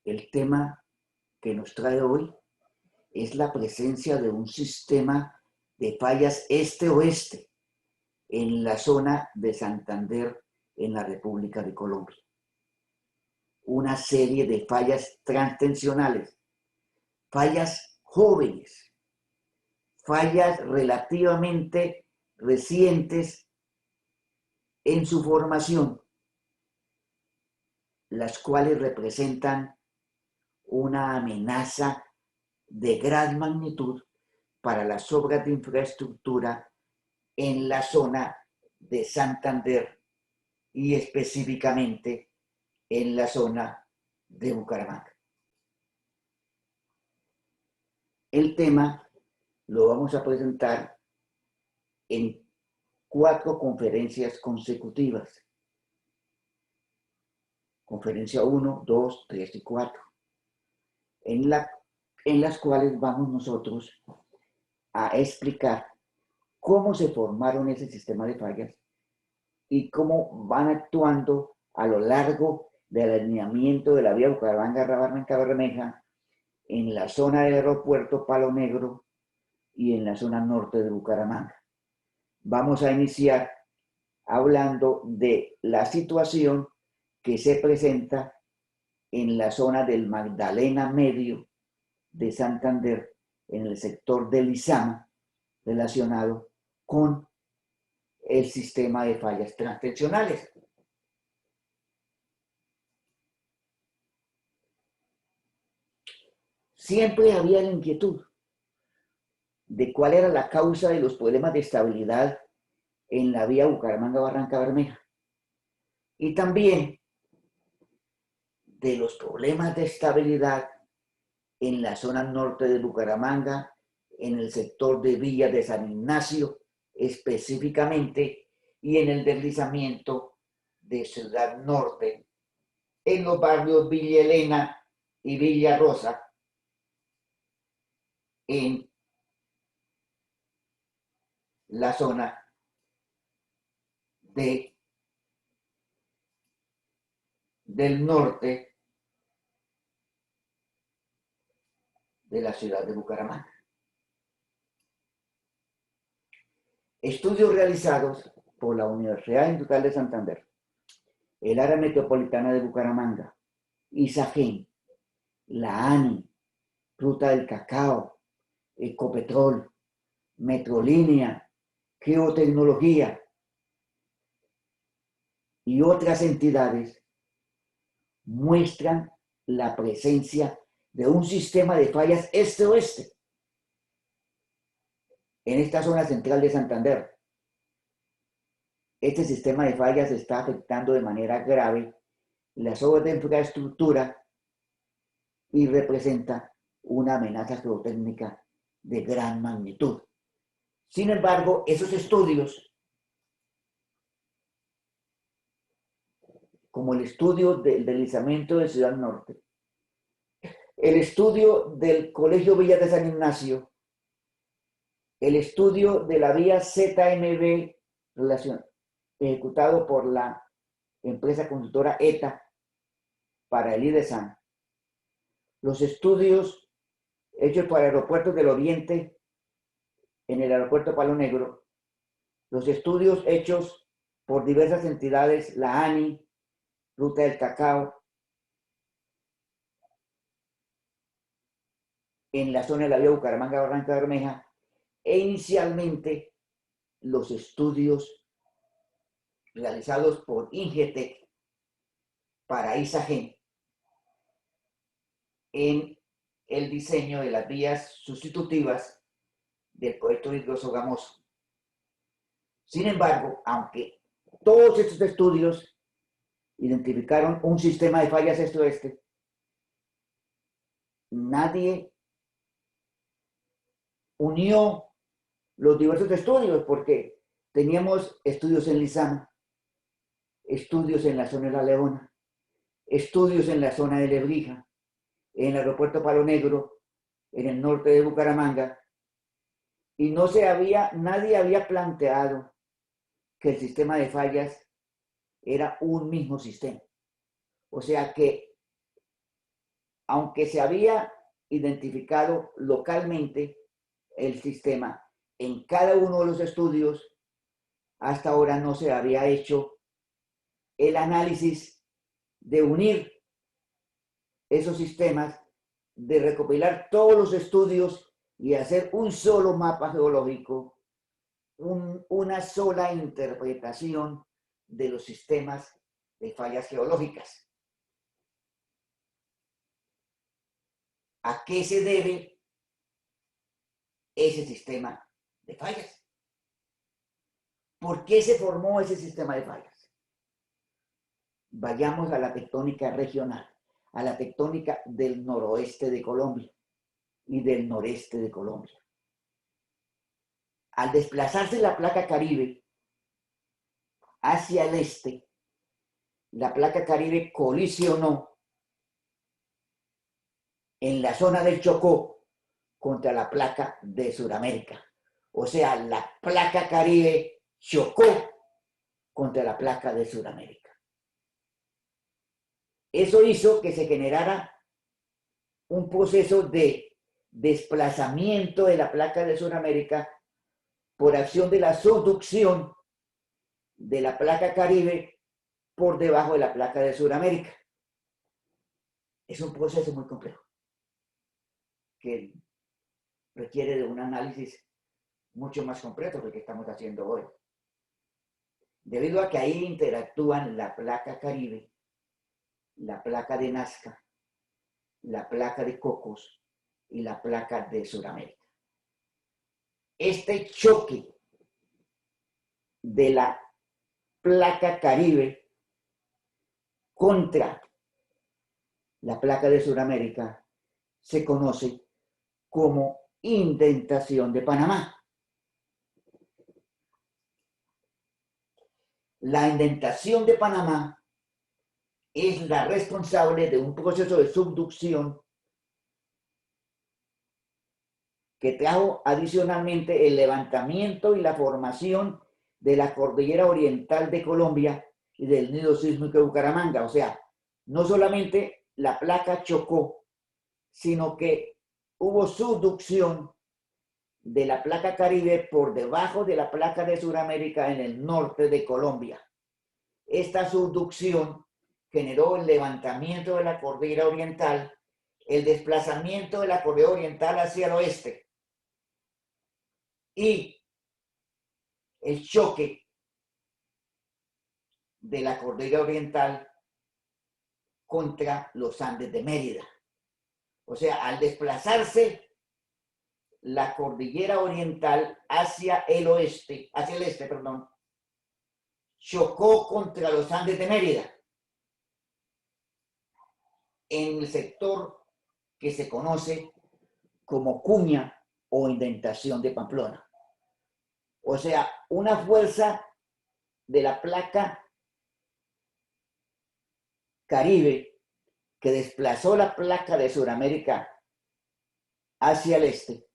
El tema que nos trae hoy es la presencia de un sistema de fallas este-oeste en la zona de Santander, en la República de Colombia. Una serie de fallas transtensionales, fallas jóvenes, fallas relativamente recientes en su formación, las cuales representan una amenaza de gran magnitud para las obras de infraestructura en la zona de Santander y específicamente en la zona de Bucaramanga. El tema lo vamos a presentar en 4 conferencias consecutivas. Conferencia 1, 2, 3 y 4. En las cuales vamos nosotros a explicar cómo se formaron ese sistema de fallas y cómo van actuando a lo largo del alineamiento de la vía Bucaramanga-Barranca-Bermeja en la zona del aeropuerto Palo Negro y en la zona norte de Bucaramanga. Vamos a iniciar hablando de la situación que se presenta en la zona del Magdalena Medio de Santander, en el sector del Izama, relacionado con el sistema de fallas transtensionales. Siempre había la inquietud de cuál era la causa de los problemas de estabilidad en la vía Bucaramanga-Barranca-Bermeja y también de los problemas de estabilidad en la zona norte de Bucaramanga, en el sector de Villa de San Ignacio específicamente, y en el deslizamiento de Ciudad Norte, en los barrios Villa Elena y Villa Rosa, en la zona del norte de la ciudad de Bucaramanga. Estudios realizados por la Universidad Industrial de Santander, el área metropolitana de Bucaramanga, ISAGEN, la ANI, Ruta del Cacao, Ecopetrol, Metrolínea, Geotecnología y otras entidades muestran la presencia de un sistema de fallas este-oeste en esta zona central de Santander. Este sistema de fallas está afectando de manera grave las obras de infraestructura y representa una amenaza geotécnica de gran magnitud. Sin embargo, esos estudios, como el estudio del deslizamiento de Ciudad Norte, el estudio del Colegio Villa de San Ignacio, el estudio de la vía ZMB ejecutado por la empresa consultora ETA para el IDESAN, los estudios hechos por Aeropuertos del Oriente en el aeropuerto Palo Negro, los estudios hechos por diversas entidades, la ANI, Ruta del Cacao, en la zona de la vía Bucaramanga-Barranca-Bermeja, e inicialmente los estudios realizados por Ingetec para ISAGEN en el diseño de las vías sustitutivas del proyecto Hidrosogamoso. Sin embargo, aunque todos estos estudios identificaron un sistema de fallas este-oeste, nadie unió los diversos estudios, porque teníamos estudios en Lizama, estudios en la zona de La Leona, estudios en la zona de Lebrija, en el aeropuerto Palo Negro, en el norte de Bucaramanga, y nadie había planteado que el sistema de fallas era un mismo sistema. O sea que aunque se había identificado localmente el sistema en cada uno de los estudios, hasta ahora no se había hecho el análisis de unir esos sistemas, de recopilar todos los estudios y hacer un solo mapa geológico, una sola interpretación de los sistemas de fallas geológicas. ¿A qué se debe ese sistema de fallas? ¿Por qué se formó ese sistema de fallas? Vayamos a la tectónica regional, a la tectónica del noroeste de Colombia y del noreste de Colombia. Al desplazarse la placa Caribe hacia el este, la placa Caribe colisionó en la zona del Chocó contra la placa de Sudamérica. O sea, la placa Caribe chocó contra la placa de Sudamérica. Eso hizo que se generara un proceso de desplazamiento de la placa de Sudamérica por acción de la subducción de la placa Caribe por debajo de la placa de Sudamérica. Es un proceso muy complejo que requiere de un análisis mucho más completo que el que estamos haciendo hoy. Debido a que ahí interactúan la placa Caribe, la placa de Nazca, la placa de Cocos y la placa de Sudamérica. Este choque de la placa Caribe contra la placa de Sudamérica se conoce como indentación de Panamá. La indentación de Panamá es la responsable de un proceso de subducción que trajo adicionalmente el levantamiento y la formación de la cordillera oriental de Colombia y del nido sísmico de Bucaramanga. O sea, no solamente la placa chocó, sino que hubo subducción de la placa Caribe por debajo de la placa de Sudamérica en el norte de Colombia. Esta subducción generó el levantamiento de la cordillera oriental, el desplazamiento de la cordillera oriental hacia el oeste y el choque de la cordillera oriental contra los Andes de Mérida. O sea, al desplazarse la cordillera oriental hacia el oeste, hacia el este, perdón, chocó contra los Andes de Mérida en el sector que se conoce como cuña o indentación de Pamplona. O sea, una fuerza de la placa Caribe que desplazó la placa de Sudamérica hacia el este,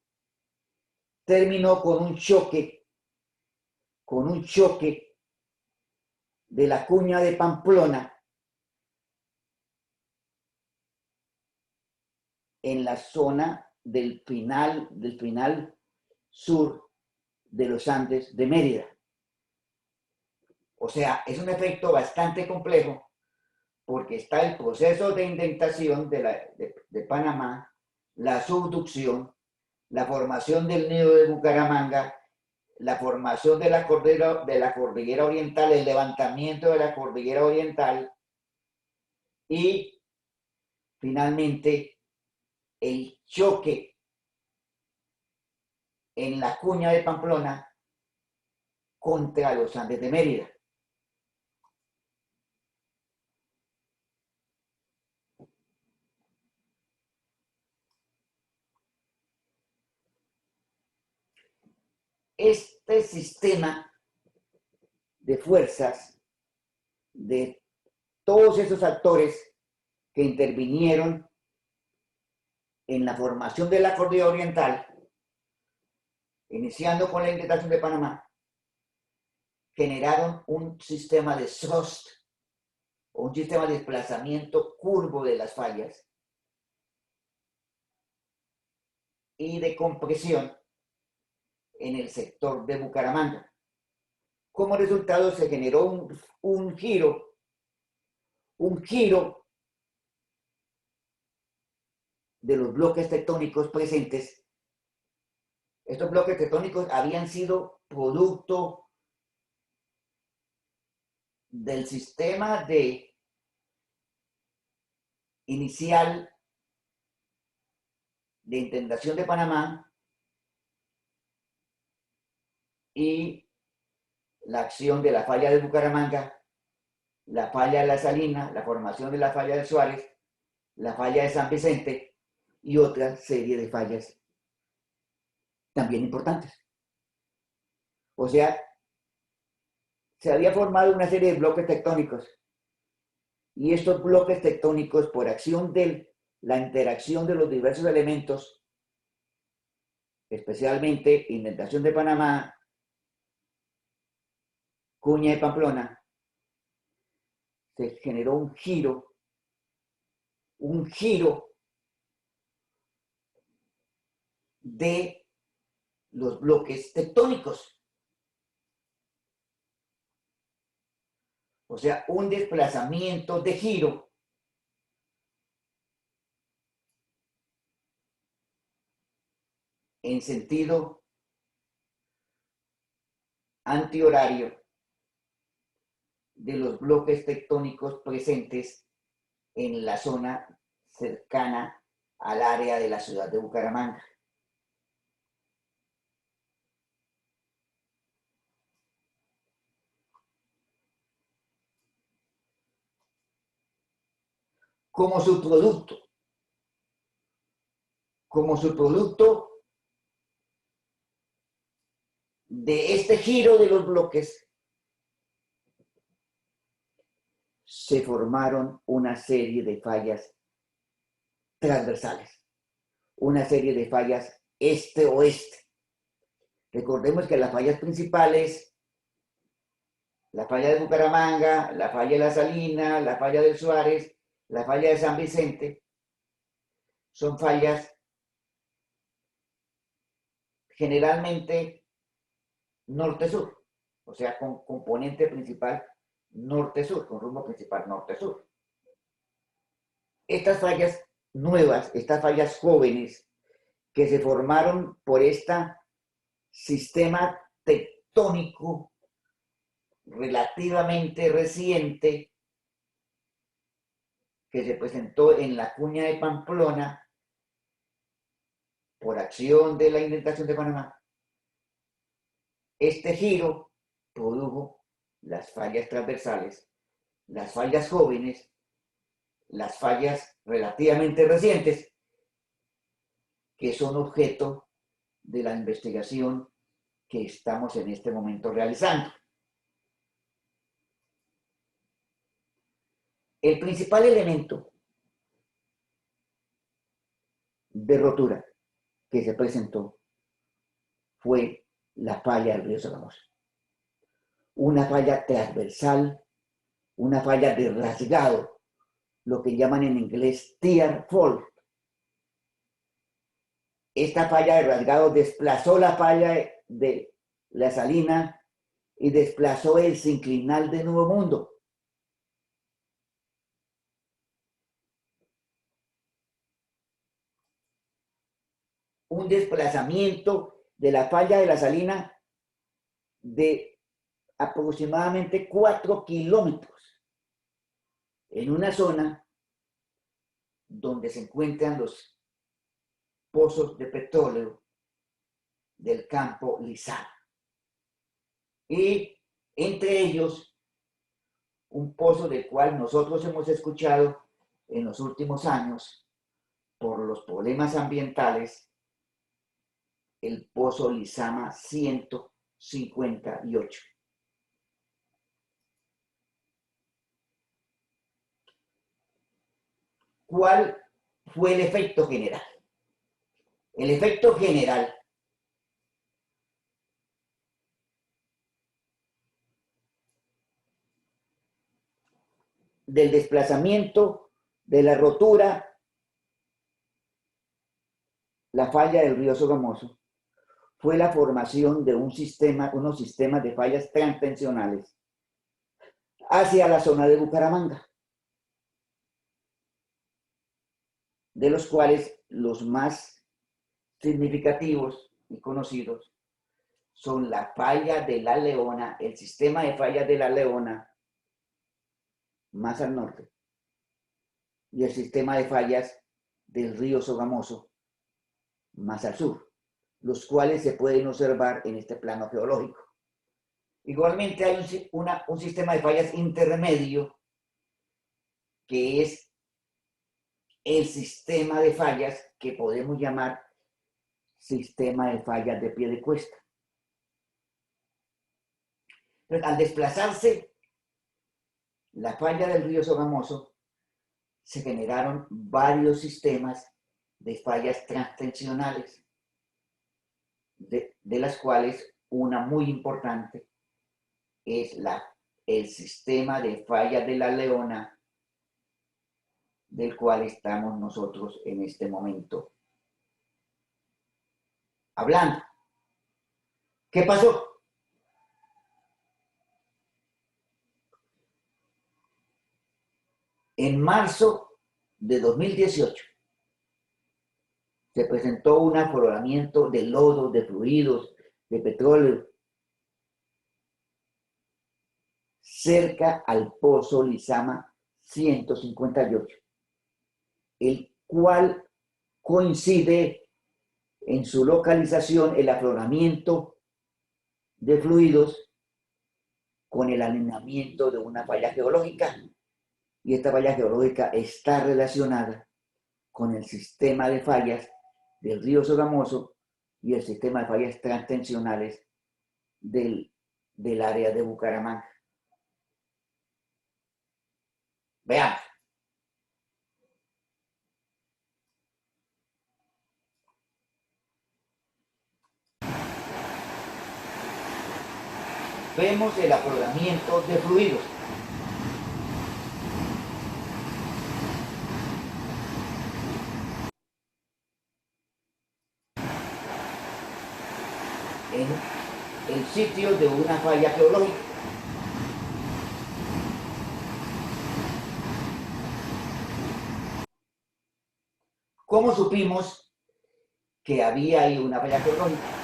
terminó con un choque de la cuña de Pamplona en la zona del final sur de los Andes de Mérida. O sea, es un efecto bastante complejo porque está el proceso de indentación de Panamá, la subducción, la formación del nido de Bucaramanga, la formación de la cordillera oriental, el levantamiento de la cordillera oriental y finalmente el choque en la cuña de Pamplona contra los Andes de Mérida. Este sistema de fuerzas de todos esos actores que intervinieron en la formación de la cordillera oriental, iniciando con la indentación de Panamá, generaron un sistema de thrust, o un sistema de desplazamiento curvo de las fallas, y de compresión en el sector de Bucaramanga. Como resultado se generó un giro de los bloques tectónicos presentes. Estos bloques tectónicos habían sido producto del sistema inicial de intentación de Panamá y la acción de la falla de Bucaramanga, la falla de La Salina, la formación de la falla de Suárez, la falla de San Vicente y otra serie de fallas también importantes. O sea, se había formado una serie de bloques tectónicos y estos bloques tectónicos, por acción de la interacción de los diversos elementos, especialmente indentación de Panamá, cuña de Pamplona, se generó un giro de los bloques tectónicos. O sea, un desplazamiento de giro en sentido antihorario de los bloques tectónicos presentes en la zona cercana al área de la ciudad de Bucaramanga. Como subproducto de este giro de los bloques, se formaron una serie de fallas transversales, una serie de fallas este-oeste. Recordemos que las fallas principales, la falla de Bucaramanga, la falla de La Salina, la falla del Suárez, la falla de San Vicente, son fallas generalmente norte-sur, o sea, con componente principal norte-sur, con rumbo principal norte-sur. Estas fallas nuevas, estas fallas jóvenes, que se formaron por este sistema tectónico relativamente reciente que se presentó en la cuña de Pamplona por acción de la indentación de Panamá. Este giro produjo las fallas transversales, las fallas jóvenes, las fallas relativamente recientes, que son objeto de la investigación que estamos en este momento realizando. El principal elemento de rotura que se presentó fue la falla del río Sogamoso. Una falla transversal, una falla de rasgado, lo que llaman en inglés tear fault. Esta falla de rasgado desplazó la falla de La Salina y desplazó el sinclinal de Nuevo Mundo. Un desplazamiento de la falla de La Salina de aproximadamente 4 kilómetros en una zona donde se encuentran los pozos de petróleo del campo Lizama. Y entre ellos, un pozo del cual nosotros hemos escuchado en los últimos años por los problemas ambientales, el pozo Lizama 158. ¿Cuál fue el efecto general? El efecto general del desplazamiento, de la rotura la falla del río Sogamoso fue la formación de unos sistemas de fallas transtensionales hacia la zona de Bucaramanga, de los cuales los más significativos y conocidos son la falla de la Leona, el sistema de fallas de la Leona más al norte y el sistema de fallas del río Sogamoso más al sur, los cuales se pueden observar en este plano geológico. Igualmente hay un sistema de fallas intermedio que es el sistema de fallas que podemos llamar sistema de fallas de pie de cuesta. Entonces, al desplazarse la falla del río Sogamoso, se generaron varios sistemas de fallas transtensionales, de las cuales una muy importante es el sistema de fallas de la Leona, del cual estamos nosotros en este momento hablando. ¿Qué pasó? En marzo de 2018 se presentó un afloramiento de lodos, de fluidos, de petróleo cerca al pozo Lizama 158, el cual coincide en su localización el afloramiento de fluidos con el alineamiento de una falla geológica, y esta falla geológica está relacionada con el sistema de fallas del río Sogamoso y el sistema de fallas transtensionales del área de Bucaramanga. Veamos. Vemos el afloramiento de fluidos. En el sitio de una falla geológica. ¿Cómo supimos que había ahí una falla geológica?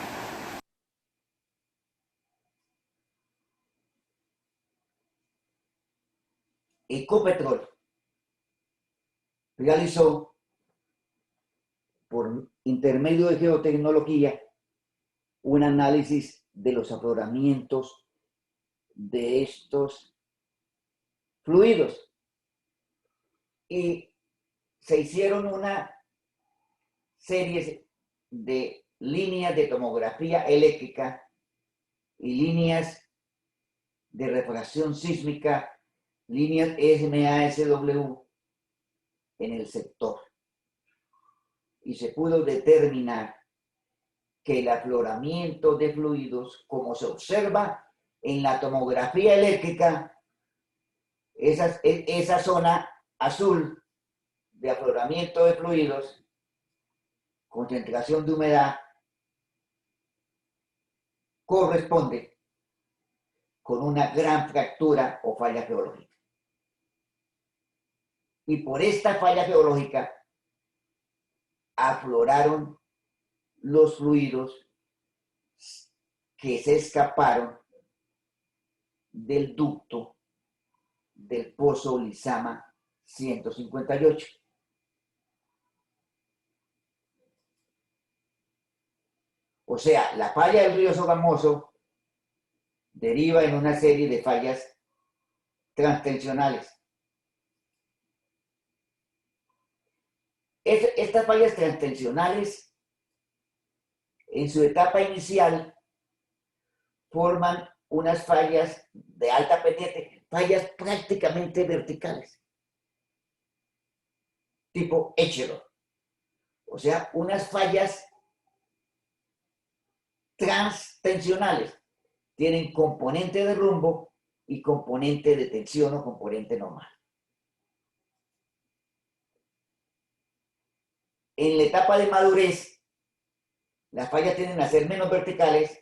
Ecopetrol realizó, por intermedio de geotecnología, un análisis de los afloramientos de estos fluidos y se hicieron una serie de líneas de tomografía eléctrica y líneas de refracción sísmica, líneas MASW en el sector, y se pudo determinar que el afloramiento de fluidos, como se observa en la tomografía eléctrica, esa zona azul de afloramiento de fluidos, concentración de humedad, corresponde con una gran fractura o falla geológica. Y por esta falla geológica afloraron los fluidos que se escaparon del ducto del pozo Lizama 158. O sea, la falla del río Sogamoso deriva en una serie de fallas transtensionales. Estas fallas transtensionales, en su etapa inicial, forman unas fallas de alta pendiente, fallas prácticamente verticales, tipo Echelon. O sea, unas fallas transtensionales. Tienen componente de rumbo y componente de tensión o componente normal. En la etapa de madurez, Las fallas tienden a ser menos verticales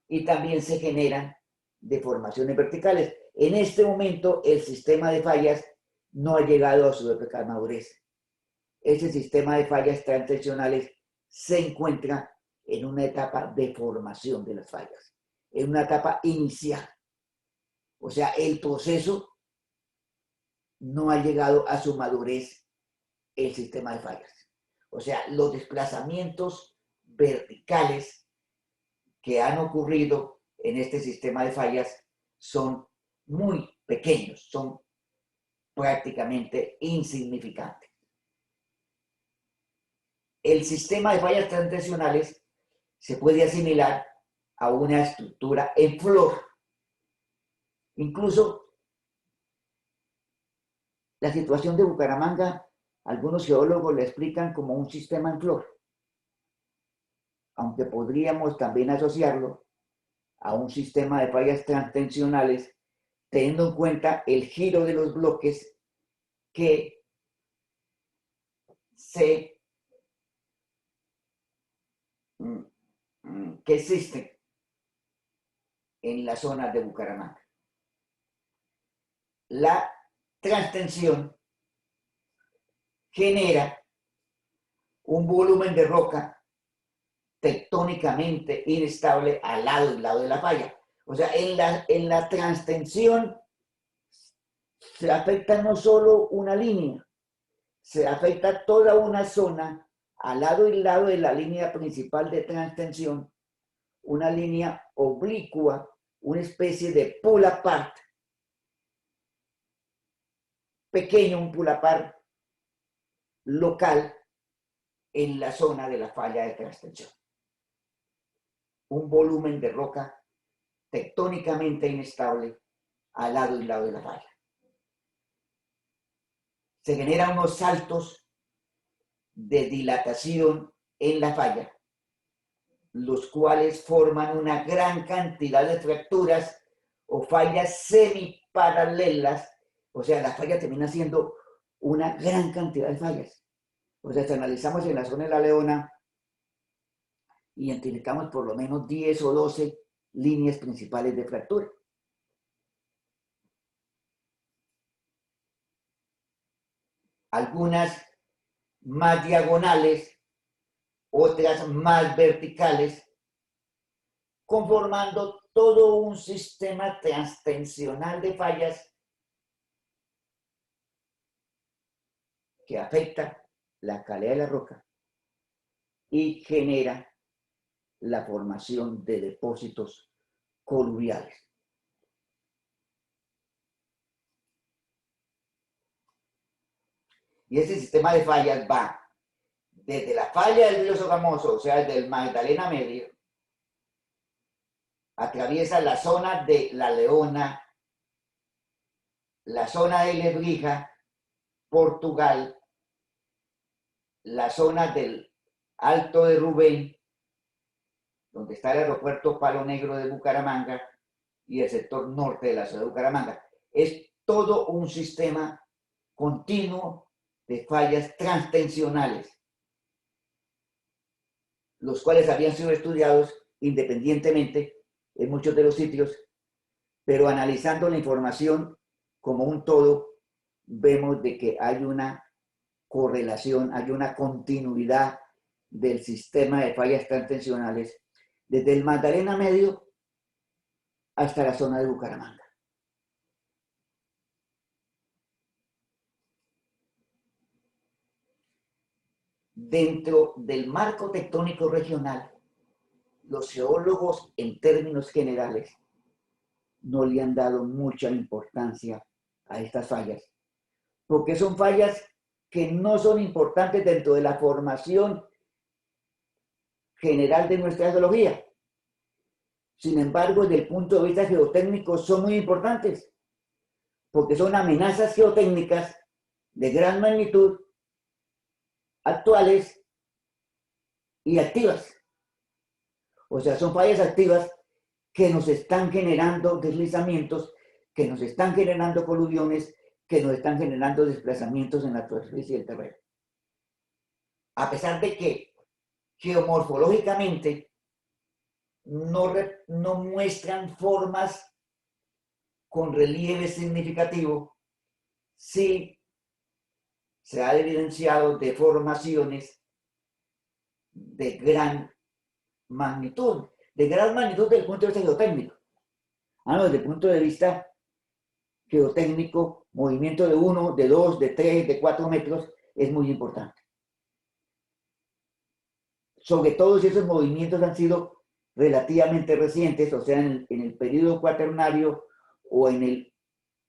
y también se generan deformaciones verticales. En este momento, el sistema de fallas no ha llegado a su época de madurez. Ese sistema de fallas transicionales se encuentra en una etapa de formación de las fallas, en una etapa inicial. O sea, el proceso no ha llegado a su madurez, el sistema de fallas. O sea, los desplazamientos verticales que han ocurrido en este sistema de fallas son muy pequeños, son prácticamente insignificantes. El sistema de fallas transicionales se puede asimilar a una estructura en flor. Incluso la situación de Bucaramanga, algunos geólogos la explican como un sistema en flor, aunque podríamos también asociarlo a un sistema de fallas transtensionales, teniendo en cuenta el giro de los bloques que existen en la zona de Bucaramanga. La transtensión genera un volumen de roca tectónicamente inestable al lado y lado de la falla. O sea, en la transtensión se afecta no solo una línea, se afecta toda una zona al lado y lado de la línea principal de transtensión, una línea oblicua, una especie de pull apart, pequeño, un pull apart local en la zona de la falla de transtensión. Un volumen de roca tectónicamente inestable al lado y lado de la falla. Se generan unos saltos de dilatación en la falla, los cuales forman una gran cantidad de fracturas o fallas semiparalelas. O sea, la falla termina siendo una gran cantidad de fallas. O sea, si analizamos en la zona de La Leona, identificamos por lo menos 10 o 12 líneas principales de fractura. Algunas más diagonales, otras más verticales, conformando todo un sistema transtensional de fallas que afecta la calidad de la roca y genera la formación de depósitos coluviales. Y ese sistema de fallas va desde la falla del río Sogamoso, o sea, desde el Magdalena Medio, atraviesa la zona de La Leona, la zona de Lebrija, Portugal, la zona del Alto de Rubén, donde está el aeropuerto Palo Negro de Bucaramanga, y el sector norte de la ciudad de Bucaramanga. Es todo un sistema continuo de fallas transtensionales, los cuales habían sido estudiados independientemente en muchos de los sitios, pero analizando la información como un todo, vemos de que hay una correlación, hay una continuidad del sistema de fallas transtensionales desde el Magdalena Medio hasta la zona de Bucaramanga. Dentro del marco tectónico regional, los geólogos, en términos generales, no le han dado mucha importancia a estas fallas, porque son fallas que no son importantes dentro de la formación general de nuestra geología. Sin embargo, desde el punto de vista geotécnico son muy importantes, porque son amenazas geotécnicas de gran magnitud, actuales y activas. O sea, son fallas activas que nos están generando deslizamientos, que nos están generando coluviones, que nos están generando desplazamientos en la superficie del terreno. A pesar de que geomorfológicamente no muestran formas con relieve significativo, sí se ha evidenciado deformaciones de gran magnitud desde el punto de vista geotécnico. Desde el punto de vista geotécnico, movimiento de 1, de 2, de 3, de 4 metros es muy importante. Sobre todo si esos movimientos han sido relativamente recientes, o sea, en el periodo cuaternario o en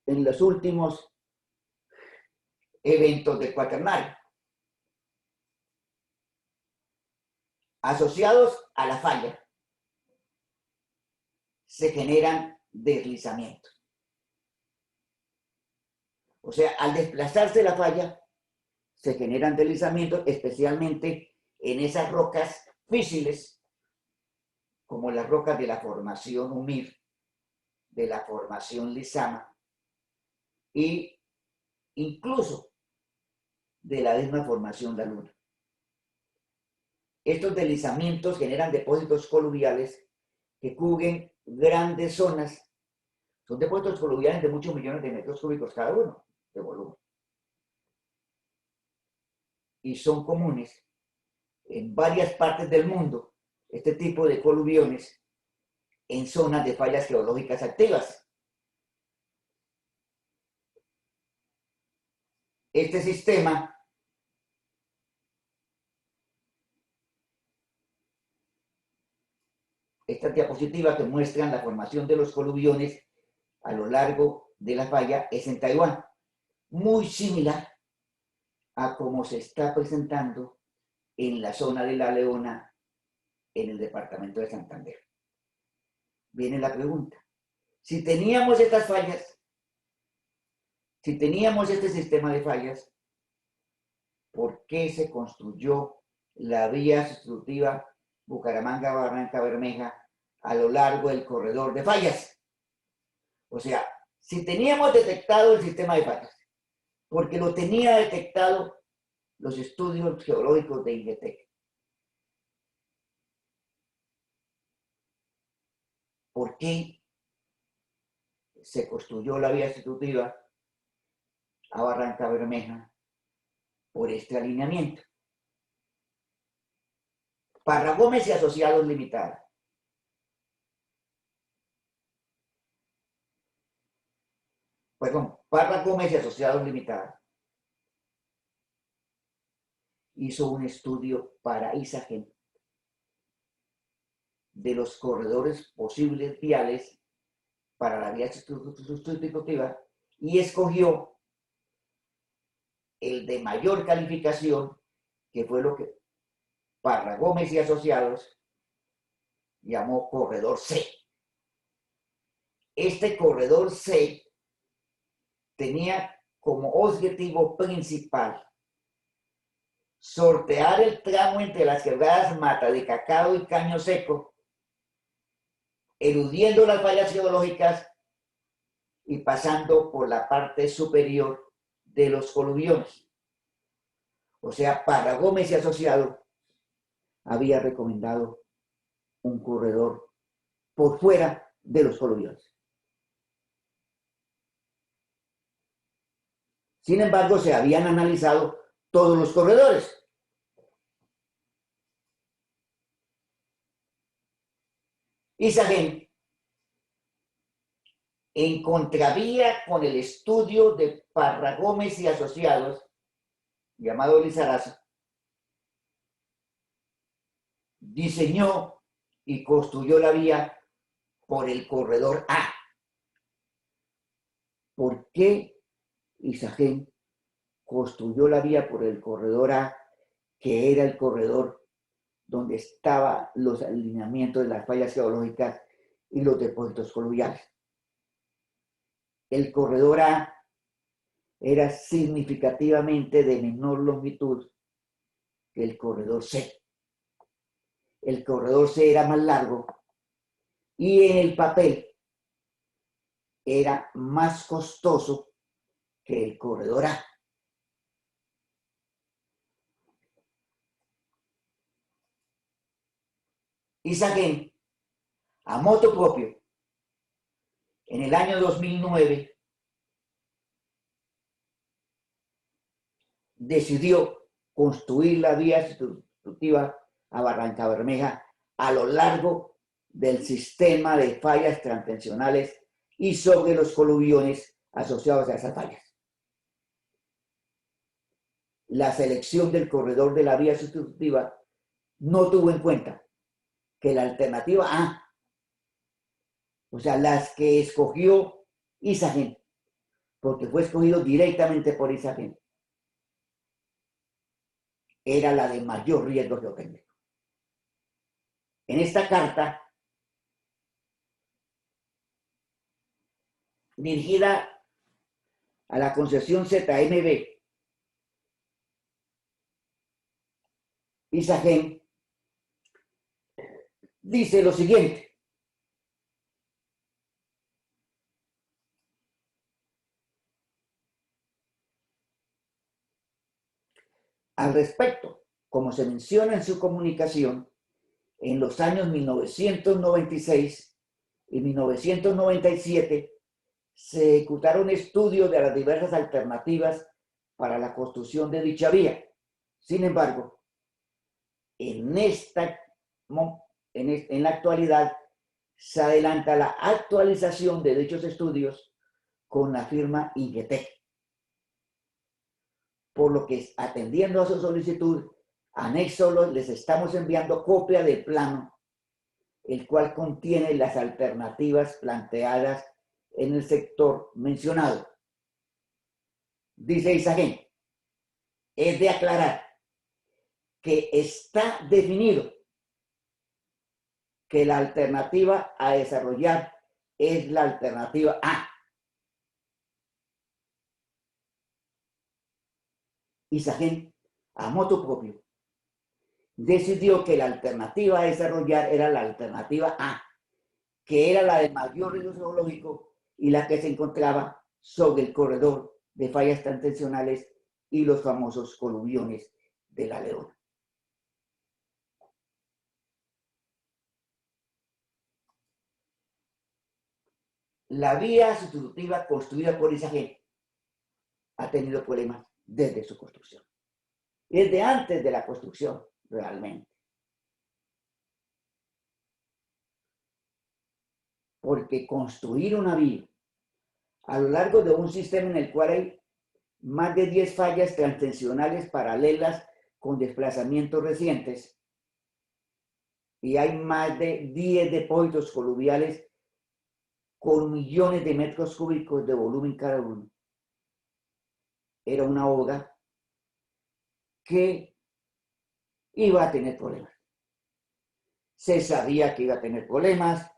los últimos eventos del cuaternario. Asociados a la falla, se generan deslizamientos. O sea, al desplazarse la falla, se generan deslizamientos, especialmente en esas rocas físiles, como las rocas de la formación Umir, de la formación Lizama, e incluso de la misma formación La Luna. Estos deslizamientos generan depósitos coluviales que cubren grandes zonas. Son depósitos coluviales de muchos millones de metros cúbicos cada uno de volumen. Y son comunes en varias partes del mundo este tipo de coluviones en zonas de fallas geológicas activas. Este sistema estas diapositivas que muestran la formación de los coluviones a lo largo de la falla es en Taiwán, muy similar a como se está presentando en la zona de La Leona, en el departamento de Santander. Viene la pregunta, si teníamos estas fallas, si teníamos este sistema de fallas, ¿por qué se construyó la vía sustitutiva Bucaramanga-Barranca-Bermeja a lo largo del corredor de fallas? O sea, si teníamos detectado el sistema de fallas, porque lo tenía detectado los estudios geológicos de INGETEC, ¿por qué se construyó la vía sustitutiva a Barranca Bermeja por este alineamiento? Parra Gómez y Asociados Limitada. Perdón, Parra Gómez y Asociados Limitada hizo un estudio para Isagen de los corredores posibles viales para la vía sustitutiva y escogió el de mayor calificación, que fue lo que Parra Gómez y Asociados llamó corredor C. Este corredor C tenía como objetivo principal sortear el tramo entre las quebradas Mata de Cacao y Caño Seco, eludiendo las fallas geológicas y pasando por la parte superior de los coluviones. O sea, Parra Gómez y Asociado había recomendado un corredor por fuera de los coluviones. Sin embargo, se habían analizado todos los corredores. Isagen, en contravía con el estudio de Parra Gómez y Asociados, llamado Lizarazo, diseñó y construyó la vía por el corredor A. ¿Por qué Isagen construyó la vía por el corredor A, que era el corredor donde estaban los alineamientos de las fallas geológicas y los depósitos coluviales? El corredor A era significativamente de menor longitud que el corredor C. El corredor C era más largo y en el papel era más costoso que el corredor A. Isagen, a moto propio, en el año 2009, decidió construir la vía sustitutiva a Barranca Bermeja a lo largo del sistema de fallas transtensionales y sobre los coluviones asociados a esas fallas. La selección del corredor de la vía sustitutiva no tuvo en cuenta que la alternativa A, o sea, las que escogió Isagen, porque fue escogido directamente por Isagen, era la de mayor riesgo geotécnico. En esta carta, dirigida a la concesión ZMB, Isagen dice lo siguiente: al respecto, como se menciona en su comunicación, en los años 1996 y 1997 se ejecutaron estudios de las diversas alternativas para la construcción de dicha vía. Sin embargo, en la actualidad se adelanta la actualización de dichos estudios con la firma Ingetec. Por lo que, atendiendo a su solicitud, anexo les estamos enviando copia del plano, el cual contiene las alternativas planteadas en el sector mencionado. Dice Isagen, es de aclarar que está definido que la alternativa a desarrollar es la alternativa A. Isagen, a motu propio, decidió que la alternativa a desarrollar era la alternativa A, que era la de mayor riesgo geológico y la que se encontraba sobre el corredor de fallas transtensionales y los famosos coluviones de la Leona. La vía sustitutiva construida por Isagen ha tenido problemas desde su construcción, desde antes de la construcción realmente. Porque construir una vía a lo largo de un sistema en el cual hay más de 10 fallas transtensionales paralelas con desplazamientos recientes y hay más de 10 depósitos coluviales con millones de metros cúbicos de volumen cada uno, era una obra que iba a tener problemas. Se sabía que iba a tener problemas.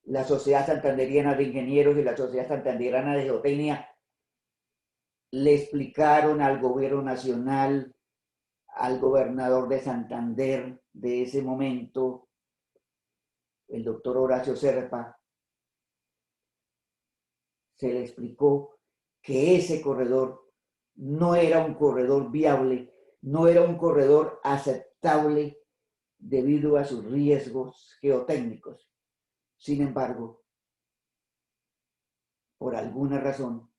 La Sociedad Santanderiana de Ingenieros y la Sociedad Santanderiana de Geotecnia le explicaron al gobierno nacional, al gobernador de Santander de ese momento, el doctor Horacio Serpa, se le explicó que ese corredor no era un corredor viable, no era un corredor aceptable debido a sus riesgos geotécnicos. Sin embargo, por alguna razón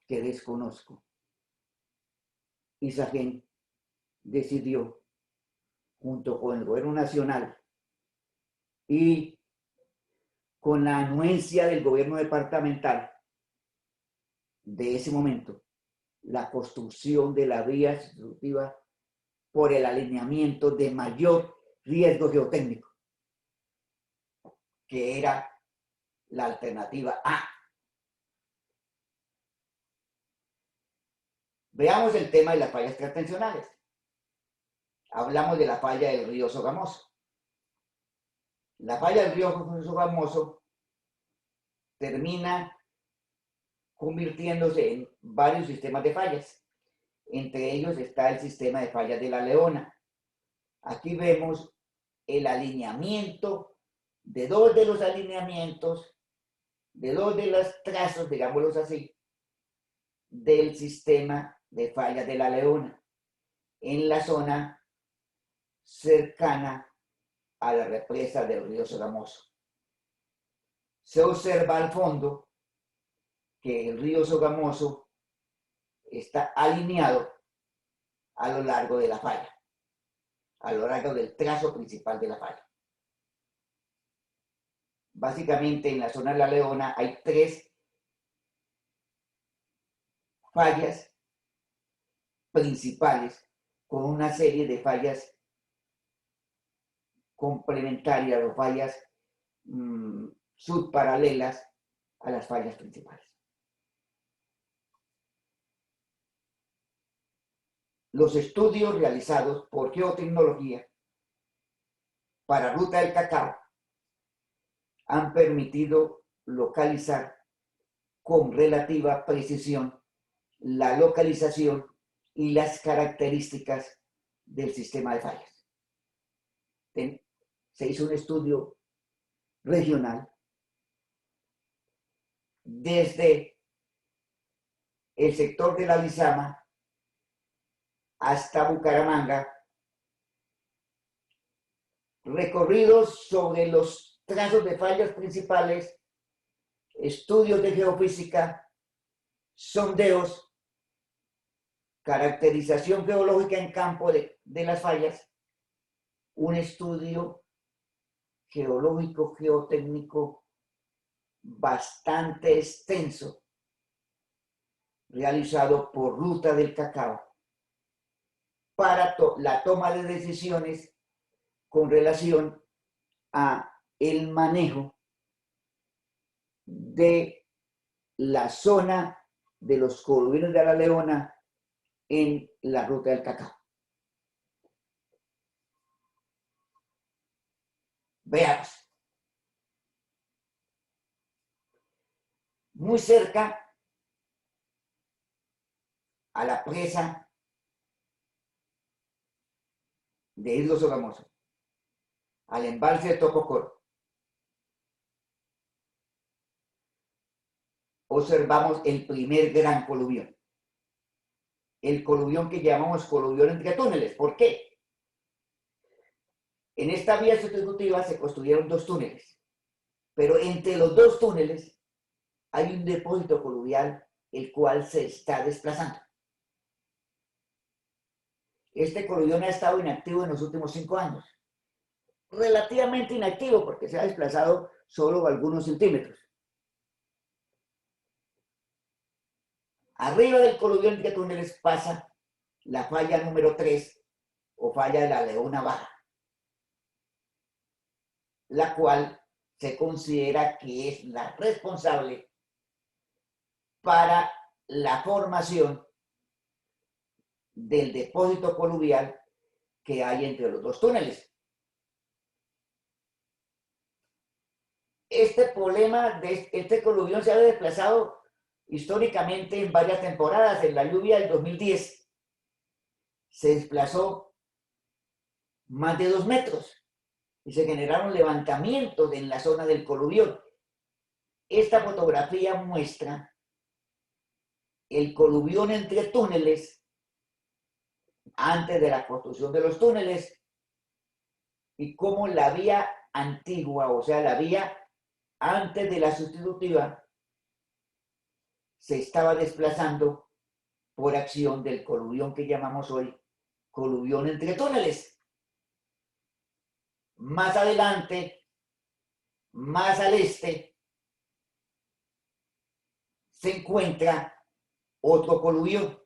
que desconozco, Isagen decidió, junto con el gobierno nacional y con la anuencia del gobierno departamental de ese momento, la construcción de la vía sustitutiva por el alineamiento de mayor riesgo geotécnico, que era la alternativa A. Veamos el tema de las fallas transtensionales. Hablamos de la falla del río Sogamoso. La falla del río Sogamoso termina convirtiéndose en varios sistemas de fallas. Entre ellos está el sistema de fallas de la Leona. Aquí vemos el alineamiento de dos de los alineamientos, de dos de los trazos, digámoslos así, del sistema de fallas de la Leona, en la zona cercana a la represa del río Sogamoso. Se observa al fondo que el río Sogamoso está alineado a lo largo de la falla, a lo largo del trazo principal de la falla. Básicamente en la zona de La Leona hay 3 fallas principales con una serie de fallas complementarias o fallas subparalelas a las fallas principales. Los estudios realizados por geotecnología para Ruta del Cacao han permitido localizar con relativa precisión la localización y las características del sistema de fallas. Se hizo un estudio regional desde el sector de la Lizama hasta Bucaramanga, recorridos sobre los trazos de fallas principales, estudios de geofísica, sondeos, caracterización geológica en campo de las fallas, un estudio geológico, geotécnico bastante extenso realizado por Ruta del Cacao para la toma de decisiones con relación a el manejo de la zona de los coluviones de La Leona en la Ruta del Cacao. Veamos. Muy cerca a la presa de Islo Sogamoso, al embalse de Tococoro, observamos el primer gran coluvión. El coluvión que llamamos coluvión entre túneles. ¿Por qué? En esta vía sustitutiva se construyeron 2 túneles, pero entre los 2 túneles hay un depósito coluvial el cual se está desplazando. Este coluvión ha estado inactivo en los últimos 5 años. Relativamente inactivo porque se ha desplazado solo algunos centímetros. Arriba del coluvión entre túneles pasa la falla número 3 o falla de La Leona Baja, la cual se considera que es la responsable para la formación del depósito coluvial que hay entre los 2 túneles. Este problema de este coluvión se ha desplazado históricamente en varias temporadas. En la lluvia del 2010 se desplazó más de 2 metros y se generaron levantamientos en la zona del coluvión. Esta fotografía muestra el coluvión entre túneles antes de la construcción de los túneles y cómo la vía antigua, o sea, la vía antes de la sustitutiva, se estaba desplazando por acción del coluvión que llamamos hoy coluvión entre túneles. Más adelante, más al este, se encuentra otro coluvión,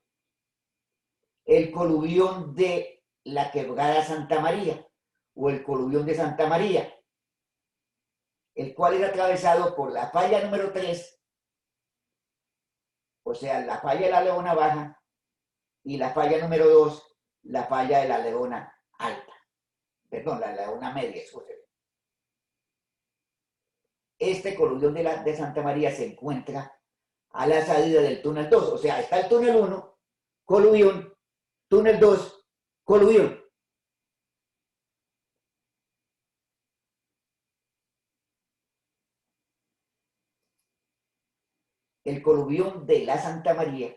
el coluvión de la Quebrada Santa María o el coluvión de Santa María, el cual es atravesado por la falla número 3, o sea, la falla de La Leona Baja, y la falla número 2, la falla de La Leona Alta. Perdón, La Leona Media, escúcheme. Este coluvión de Santa María se encuentra a la salida del túnel 2, o sea, está el túnel 1, coluvión, túnel 2, coluvión. El coluvión de la Santa María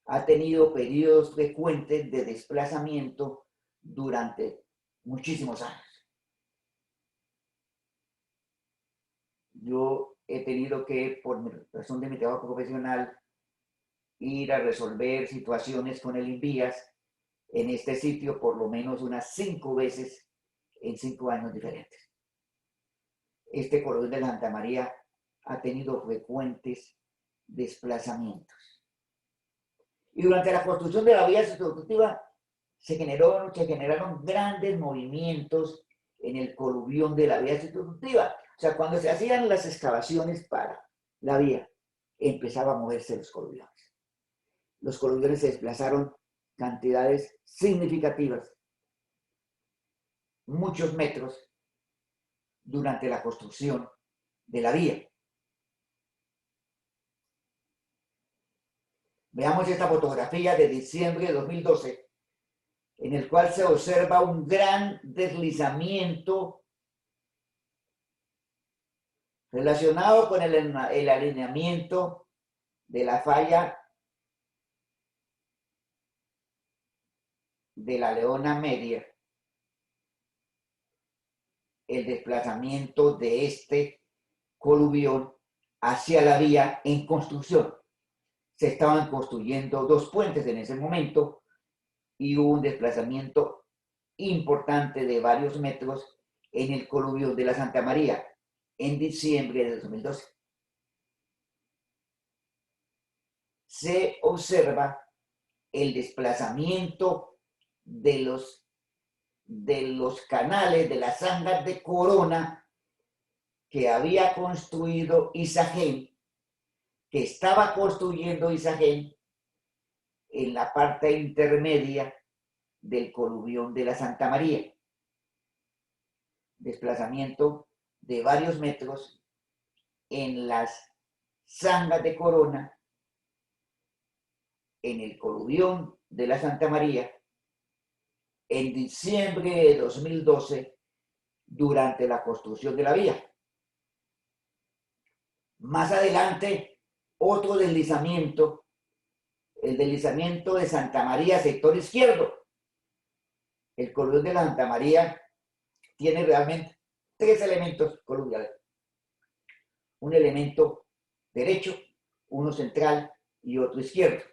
ha tenido periodos frecuentes de desplazamiento durante muchísimos años. Yo he tenido que, por razón de mi trabajo profesional, ir a resolver situaciones con el Invías en este sitio por lo menos unas 5 veces en 5 años diferentes. Este corredor de Santa María ha tenido frecuentes desplazamientos. Y durante la construcción de la vía sustitutiva se generaron grandes movimientos en el coluvión de la vía sustitutiva. O sea, cuando se hacían las excavaciones para la vía, empezaba a moverse los coluviones. Los coluviones se desplazaron cantidades significativas, muchos metros, durante la construcción de la vía. Veamos esta fotografía de diciembre de 2012, en el cual se observa un gran deslizamiento relacionado con el alineamiento de la falla de la Leona Media, el desplazamiento de este coluvión hacia la vía en construcción. Se estaban construyendo 2 puentes en ese momento y hubo un desplazamiento importante de varios metros en el coluvión de la Santa María en diciembre de 2012. Se observa el desplazamiento de los canales, de las zanjas de Corona que había construido Isagen, que estaba construyendo Isagen en la parte intermedia del coluvión de la Santa María. Desplazamiento de varios metros en las zanjas de Corona, en el coluvión de la Santa María, en diciembre de 2012, durante la construcción de la vía. Más adelante, otro deslizamiento, el deslizamiento de Santa María, sector izquierdo. El coluvión de la Santa María tiene realmente 3 elementos coluviales. Un elemento derecho, uno central y otro izquierdo.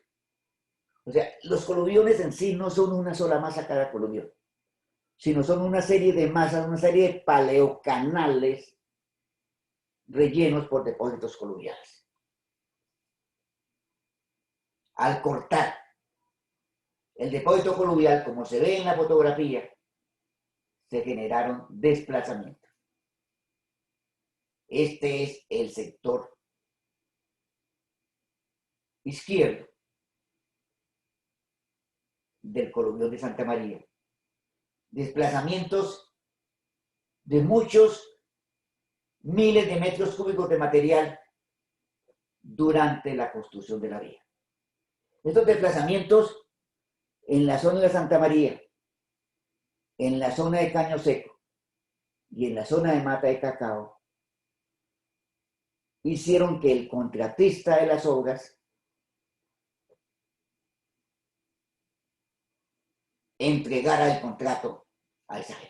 O sea, los coluviones en sí no son una sola masa cada coluvión, sino son una serie de masas, una serie de paleocanales rellenos por depósitos coluviales. Al cortar el depósito coluvial, como se ve en la fotografía, se generaron desplazamientos. Este es el sector izquierdo del coluvión de Santa María. Desplazamientos de muchos miles de metros cúbicos de material durante la construcción de la vía. Estos desplazamientos en la zona de Santa María, en la zona de Caño Seco y en la zona de Mata de Cacao hicieron que el contratista de las obras entregara el contrato a Isagen.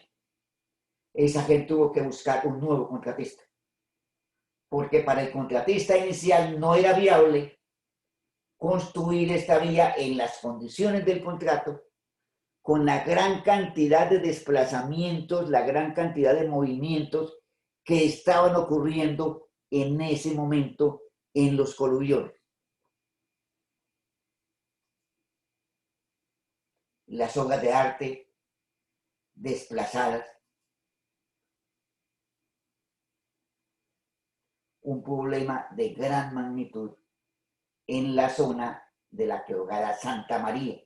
Isagen tuvo que buscar un nuevo contratista, porque para el contratista inicial no era viable construir esta vía en las condiciones del contrato, con la gran cantidad de desplazamientos, la gran cantidad de movimientos que estaban ocurriendo en ese momento en los coluviones. Las obras de arte desplazadas, un problema de gran magnitud en la zona de la quebrada Santa María.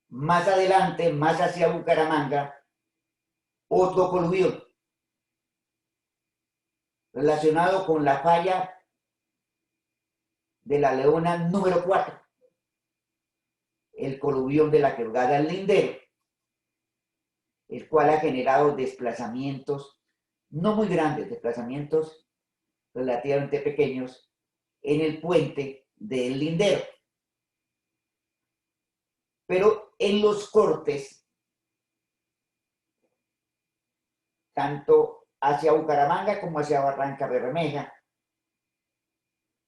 Más adelante, más hacia Bucaramanga, otro coluvión relacionado con la falla de la Leona número 4, el coluvión de la quebrada El Lindero, el cual ha generado desplazamientos no muy grandes, desplazamientos relativamente pequeños en el puente del Lindero. Pero en los cortes tanto hacia Bucaramanga como hacia Barranca Bermeja.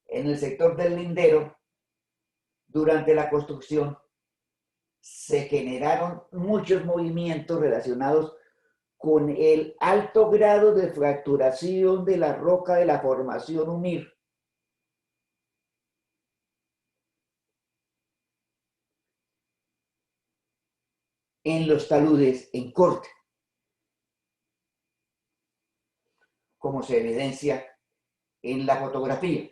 En el sector del Lindero, durante la construcción, se generaron muchos movimientos relacionados con el alto grado de fracturación de la roca de la formación UMIR. En los taludes en corte, como se evidencia en la fotografía.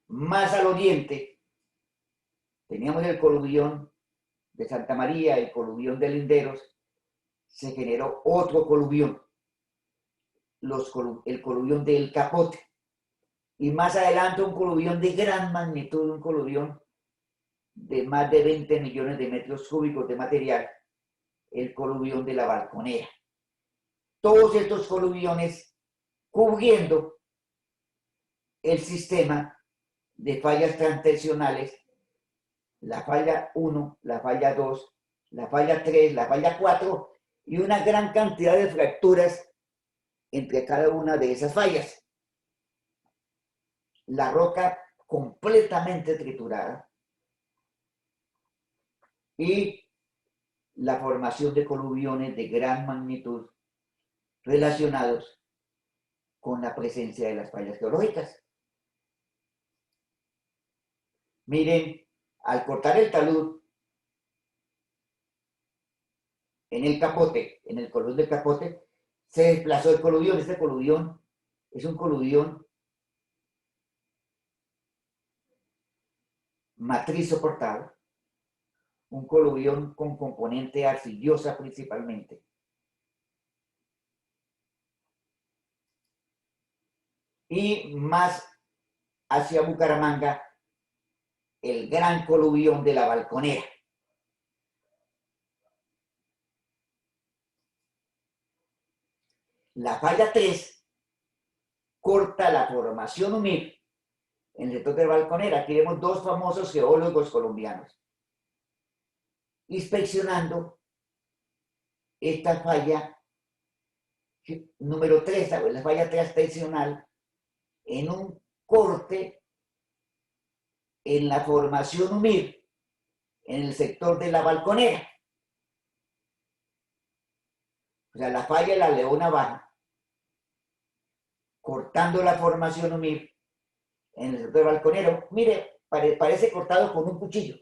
Más al oriente, teníamos el coluvión de Santa María, el coluvión de Linderos, se generó otro coluvión, el coluvión del Capote, y más adelante un coluvión de gran magnitud, un coluvión de más de 20 millones de metros cúbicos de material, el coluvión de la Balconera. Todos estos coluviones cubriendo el sistema de fallas transtensionales, la falla 1, la falla 2, la falla 3, la falla 4 y una gran cantidad de fracturas entre cada una de esas fallas. La roca completamente triturada y la formación de coluviones de gran magnitud relacionados con la presencia de las fallas geológicas. Miren, al cortar el talud en el Capote, en el coluvión del Capote, se desplazó el coluvión. Este coluvión es un coluvión matriz soportado, un coluvión con componente arcillosa principalmente. Y más hacia Bucaramanga, el gran coluvión de la Balconera. La falla 3 corta la formación UMIR en el sector de Balconera. Aquí vemos dos famosos geólogos colombianos inspeccionando esta falla número 3, la falla transtensional, en un corte en la formación UMIR en el sector de la Balconera. O sea, la falla de la Leona Baja, cortando la formación UMIR en el sector balconero. Mire, parece cortado con un cuchillo.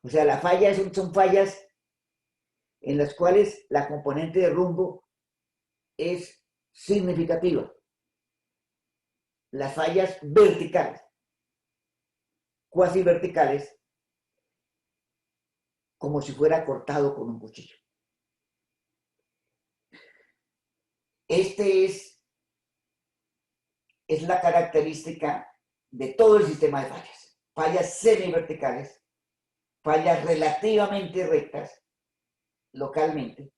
O sea, las fallas son fallas en las cuales la componente de rumbo es significativa. Las fallas verticales, cuasi verticales, como si fuera cortado con un cuchillo. Es la característica de todo el sistema de fallas. Fallas semiverticales, fallas relativamente rectas, localmente,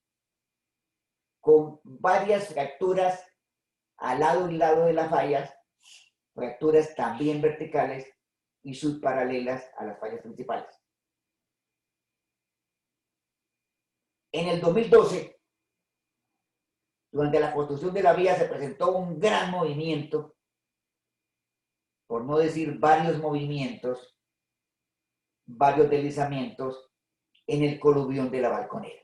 con varias fracturas al lado y lado de las fallas, fracturas también verticales y subparalelas a las fallas principales. En el 2012, durante la construcción de la vía, se presentó un gran movimiento, por no decir varios movimientos, varios deslizamientos en el coluvión de la Balconera.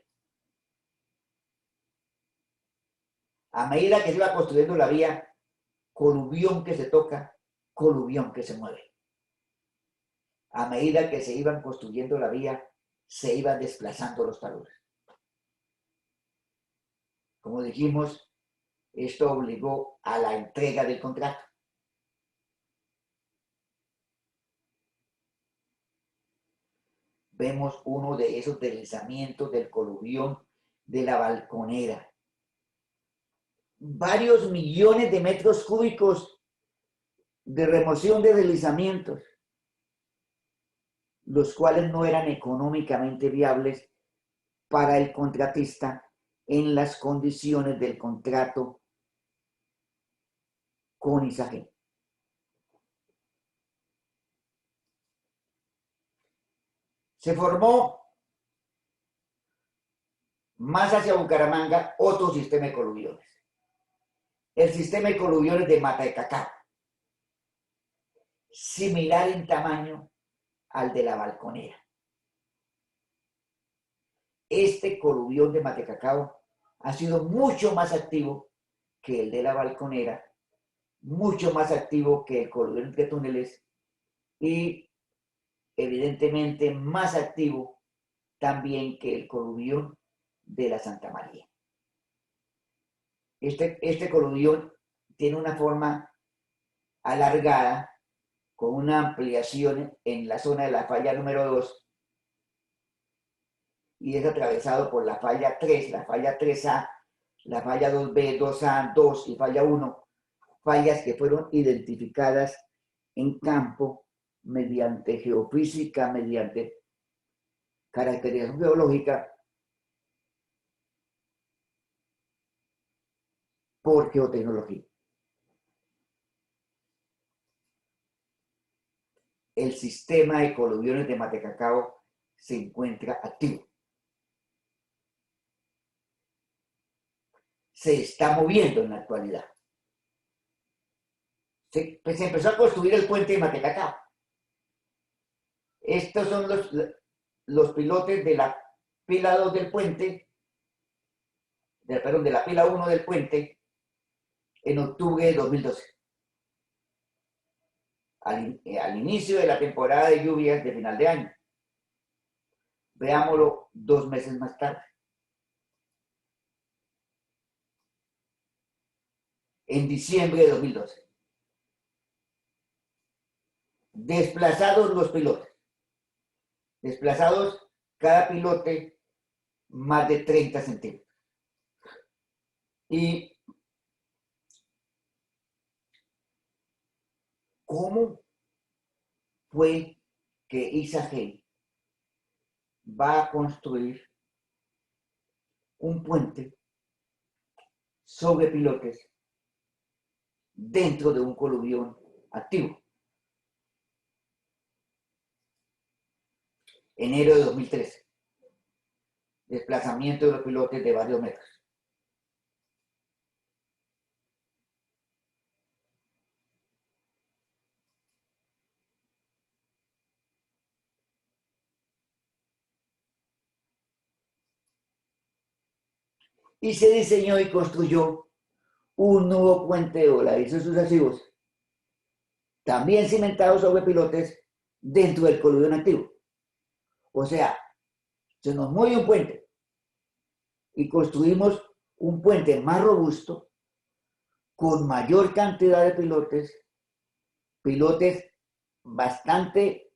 A medida que se iba construyendo la vía, coluvión que se toca, coluvión que se mueve. A medida que se iban construyendo la vía, se iban desplazando los taludes. Como dijimos, esto obligó a la entrega del contrato. Vemos uno de esos deslizamientos del coluvión de la Balconera. Varios millones de metros cúbicos de remoción de deslizamientos, los cuales no eran económicamente viables para el contratista en las condiciones del contrato con ISAGEN. Se formó más hacia Bucaramanga, otro sistema de coluviones. El sistema de coluviones de Mata de Cacao, similar en tamaño al de la Balconera. Este coluvión de Mata de Cacao ha sido mucho más activo que el de la Balconera, mucho más activo que el coluvión de Túneles y evidentemente más activo también que el coluvión de la Santa María. Este coluvión tiene una forma alargada con una ampliación en la zona de la falla número 2 y es atravesado por la falla 3, la falla 3A, la falla 2B, 2A, 2 y falla 1, fallas que fueron identificadas en campo mediante geofísica, mediante caracterización geológica, por geotecnología. El sistema de coluviones de Mata de Cacao se encuentra activo. Se está moviendo en la actualidad. Se empezó a construir el puente de Mata de Cacao. Estos son los pilotes de la pila 2 del puente, perdón, de la pila 1 del puente, en octubre de 2012. Al inicio de la temporada de lluvias de final de año. Veámoslo 2 meses más tarde. En diciembre de 2012. Desplazados los pilotes. Desplazados cada pilote más de 30 centímetros. ¿Y cómo fue que ISAGEN va a construir un puente sobre pilotes dentro de un coluvión activo? Enero de 2013. Desplazamiento de los pilotes de varios metros. Y se diseñó y construyó un nuevo puente voladizos sucesivos, también cimentados sobre pilotes dentro del coluvión activo. O sea, se nos mueve un puente y construimos un puente más robusto, con mayor cantidad de pilotes bastante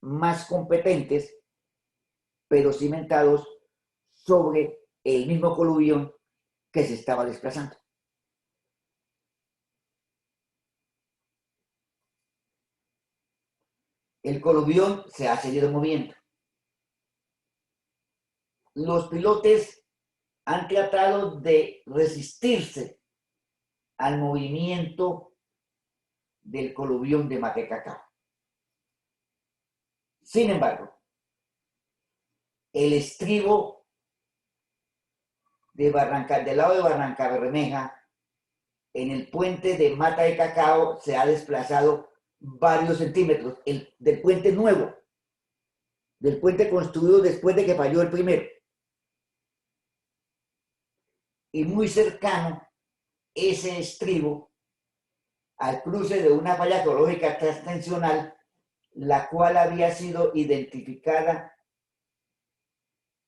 más competentes, pero cimentados sobre el mismo coluvión que se estaba desplazando. El coluvión se ha seguido moviendo. Los pilotes han tratado de resistirse al movimiento del coluvión de Mata de Cacao. Sin embargo, el estribo del lado de Barranca Bermeja, en el puente de Mata de Cacao, se ha desplazado varios centímetros, del puente nuevo, del puente construido después de que falló el primero. Y muy cercano ese estribo al cruce de una falla geológica transtensional, la cual había sido identificada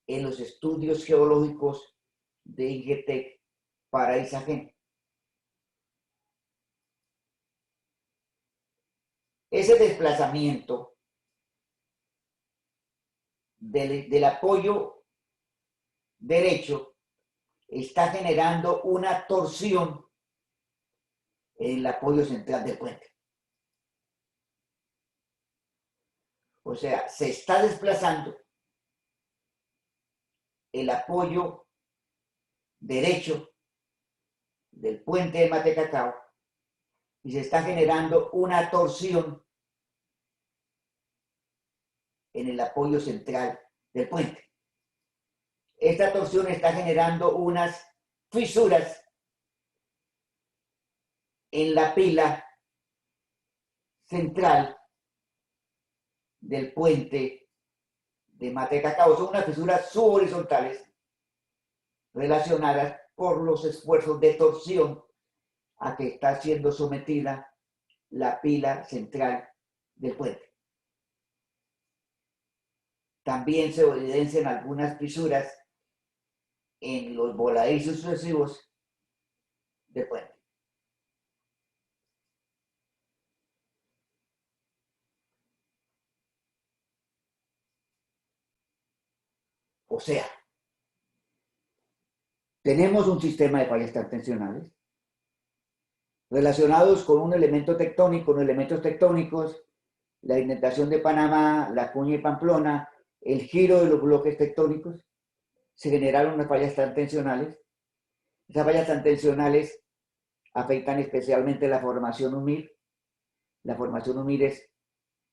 en los estudios geológicos de IGETEC para ISAGEN. Ese desplazamiento del apoyo derecho está generando una torsión en el apoyo central del puente. O sea, se está desplazando el apoyo derecho del puente de Mata de Cacao y se está generando una torsión en el apoyo central del puente. esta torsión está generando unas fisuras en la pila central del puente de Mata de Cacao. Son unas fisuras subhorizontales relacionadas por los esfuerzos de torsión a que está siendo sometida la pila central del puente. También se evidencian algunas fisuras en los voladizos sucesivos del puente. O sea, tenemos un sistema de fallas transtensionales relacionados con un elemento tectónico, unos elementos tectónicos, la indentación de Panamá, la cuña de Pamplona, el giro de los bloques tectónicos, se generaron unas fallas transtensionales. Esas fallas transtensionales afectan especialmente la formación humil. La formación humil es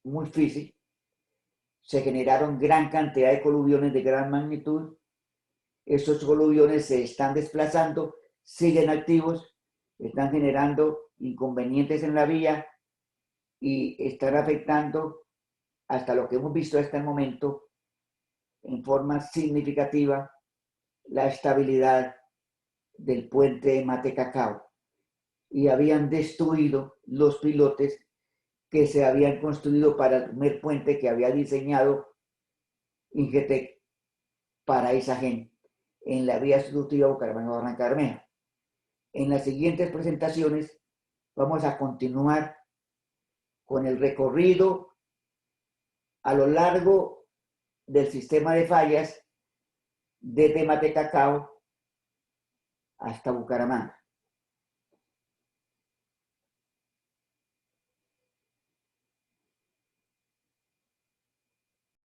muy difícil. Se generaron gran cantidad de coluviones de gran magnitud. Esos coluviones se están desplazando, siguen activos, están generando inconvenientes en la vía y están afectando, hasta lo que hemos visto hasta el momento, en forma significativa la estabilidad del puente de Mata de Cacao, y habían destruido los pilotes que se habían construido para el primer puente que había diseñado Ingetec para Isagen en la vía sustitutiva Bucaramanga-Barranca Bermeja. En las siguientes presentaciones vamos a continuar con el recorrido a lo largo del sistema de fallas desde Mata de Cacao hasta Bucaramanga.